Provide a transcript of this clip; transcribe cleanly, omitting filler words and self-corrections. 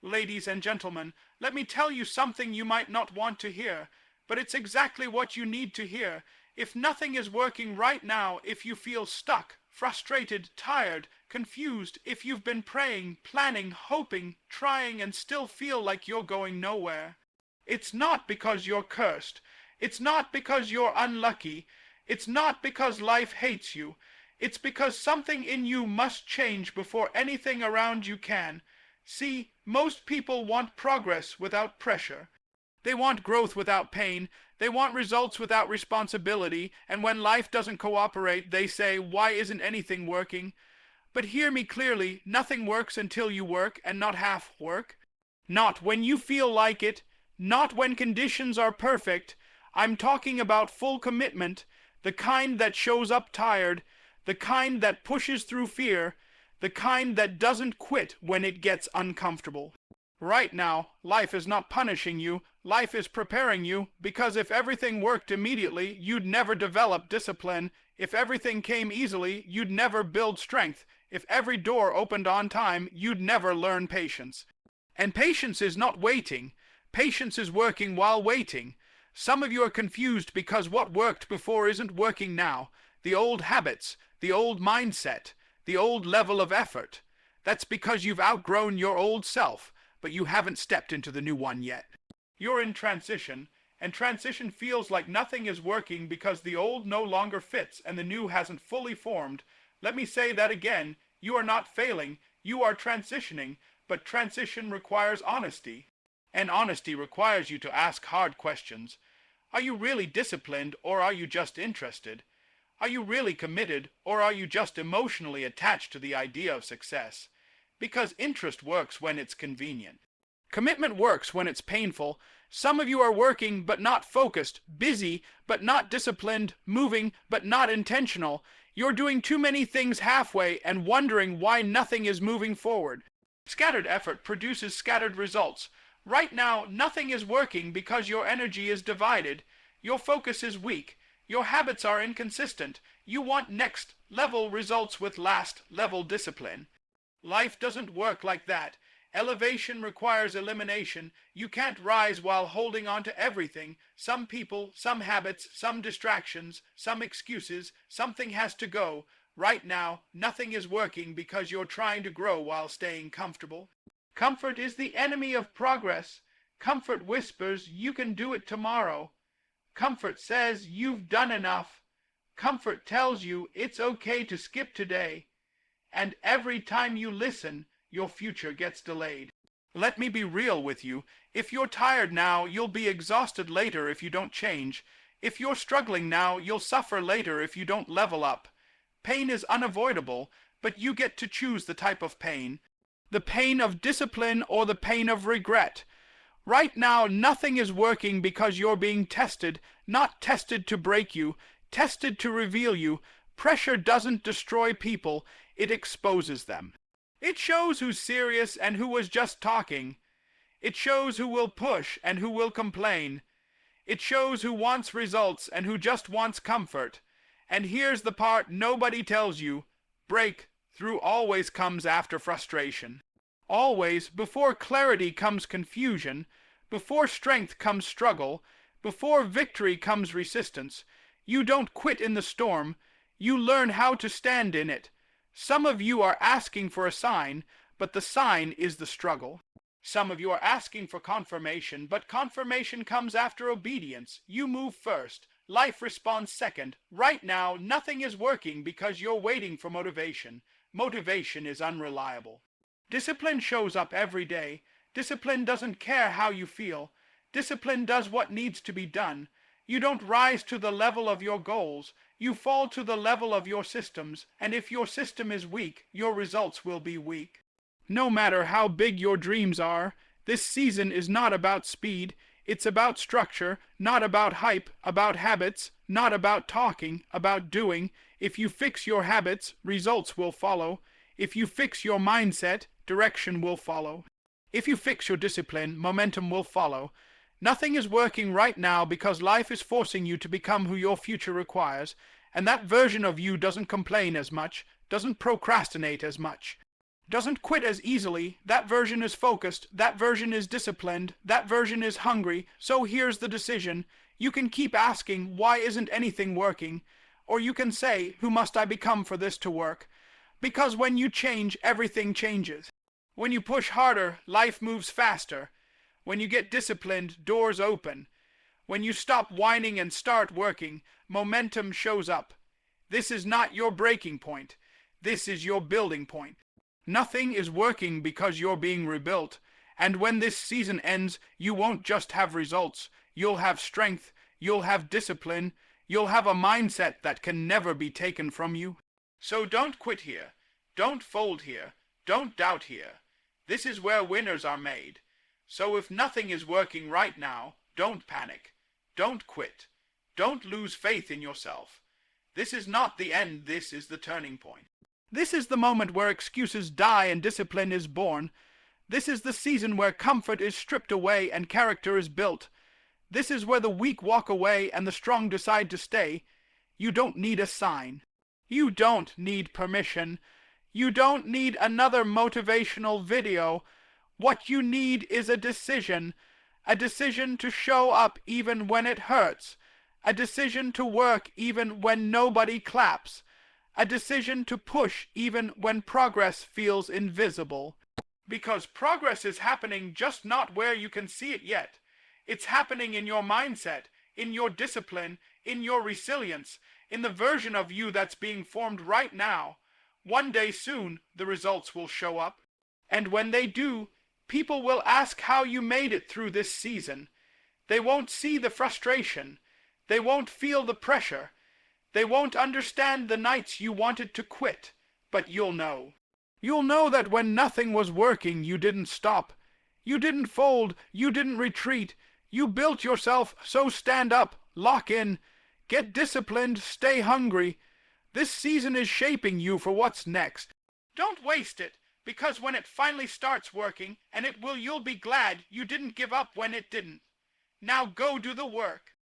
Ladies and gentlemen, let me tell you something you might not want to hear, but it's exactly what you need to hear. If nothing is working right now, if you feel stuck, frustrated, tired, confused, if you've been praying, planning, hoping, trying, and still feel like you're going nowhere, it's not because you're cursed. It's not because you're unlucky. It's not because life hates you. It's because something in you must change before anything around you can. See, most people want progress without pressure. They want growth without pain. They want results without responsibility. And when life doesn't cooperate, they say, "Why isn't anything working?" But hear me clearly, nothing works until you work, and not half work. Not when you feel like it. Not when conditions are perfect. I'm talking about full commitment, the kind that shows up tired, the kind that pushes through fear, the kind that doesn't quit when it gets uncomfortable. Right now, life is not punishing you, life is preparing you, because if everything worked immediately, you'd never develop discipline. If everything came easily, you'd never build strength. If every door opened on time, you'd never learn patience. And patience is not waiting. Patience is working while waiting. Some of you are confused because what worked before isn't working now. The old habits, the old mindset, the old level of effort. That's because you've outgrown your old self, but you haven't stepped into the new one yet. You're in transition, and transition feels like nothing is working because the old no longer fits and the new hasn't fully formed. Let me say that again. You are not failing, you are transitioning, but transition requires honesty. And honesty requires you to ask hard questions. Are you really disciplined, or are you just interested? Are you really committed, or are you just emotionally attached to the idea of success? Because interest works when it's convenient. Commitment works when it's painful. Some of you are working but not focused, busy but not disciplined, moving but not intentional. You're doing too many things halfway and wondering why nothing is moving forward. Scattered effort produces scattered results. Right now, nothing is working because your energy is divided. Your focus is weak. Your habits are inconsistent. You want next level results with last level discipline. Life doesn't work like that. Elevation requires elimination. You can't rise while holding on to everything. Some people, some habits, some distractions, some excuses. Something has to go. Right now, nothing is working because you're trying to grow while staying comfortable. Comfort is the enemy of progress. Comfort whispers, "You can do it tomorrow." Comfort says, "You've done enough." Comfort tells you it's okay to skip today. And every time you listen, your future gets delayed. Let me be real with you. If you're tired now, you'll be exhausted later if you don't change. If you're struggling now, you'll suffer later if you don't level up. Pain is unavoidable, but you get to choose the type of pain. The pain of discipline or the pain of regret. Right now, nothing is working because you're being tested, not tested to break you, tested to reveal you. Pressure doesn't destroy people, it exposes them. It shows who's serious and who was just talking. It shows who will push and who will complain. It shows who wants results and who just wants comfort. And here's the part nobody tells you. Breakthrough always comes after frustration. Always, before clarity comes confusion, before strength comes struggle, before victory comes resistance. You don't quit in the storm, you learn how to stand in it. Some of you are asking for a sign, but the sign is the struggle. Some of you are asking for confirmation, but confirmation comes after obedience. You move first. Life responds second. Right now, nothing is working because you're waiting for motivation. Motivation is unreliable. Discipline shows up every day. Discipline doesn't care how you feel. Discipline does what needs to be done. You don't rise to the level of your goals. You fall to the level of your systems, and if your system is weak, your results will be weak. No matter how big your dreams are, this season is not about speed. It's about structure, not about hype, about habits, not about talking, about doing. If you fix your habits, results will follow. If you fix your mindset, direction will follow. If you fix your discipline, momentum will follow. Nothing is working right now because life is forcing you to become who your future requires, and that version of you doesn't complain as much, doesn't procrastinate as much. doesn't quit as easily. That version is focused, that version is disciplined, that version is hungry. So here's the decision. You can keep asking, why isn't anything working? Or you can say, who must I become for this to work? Because when you change, everything changes. When you push harder, life moves faster. When you get disciplined, doors open. When you stop whining and start working, momentum shows up. This is not your breaking point. This is your building point. Nothing is working because you're being rebuilt. And when this season ends, you won't just have results. You'll have strength. You'll have discipline. You'll have a mindset that can never be taken from you. So don't quit here. Don't fold here. Don't doubt here. This is where winners are made. So if nothing is working right now, don't panic. Don't quit. Don't lose faith in yourself. This is not the end. This is the turning point. This is the moment where excuses die and discipline is born. This is the season where comfort is stripped away and character is built. This is where the weak walk away and the strong decide to stay. You don't need a sign. You don't need permission. You don't need another motivational video. What you need is a decision to show up even when it hurts, a decision to work even when nobody claps, a decision to push even when progress feels invisible. Because progress is happening just not where you can see it yet. It's happening in your mindset, in your discipline, in your resilience, in the version of you that's being formed right now. One day soon, the results will show up. And when they do, people will ask how you made it through this season. They won't see the frustration. They won't feel the pressure. They won't understand the nights you wanted to quit. But you'll know. You'll know that when nothing was working, you didn't stop. You didn't fold. You didn't retreat. You built yourself, so stand up, lock in, get disciplined, stay hungry. This season is shaping you for what's next. Don't waste it, because when it finally starts working, and it will, you'll be glad you didn't give up when it didn't. Now go do the work.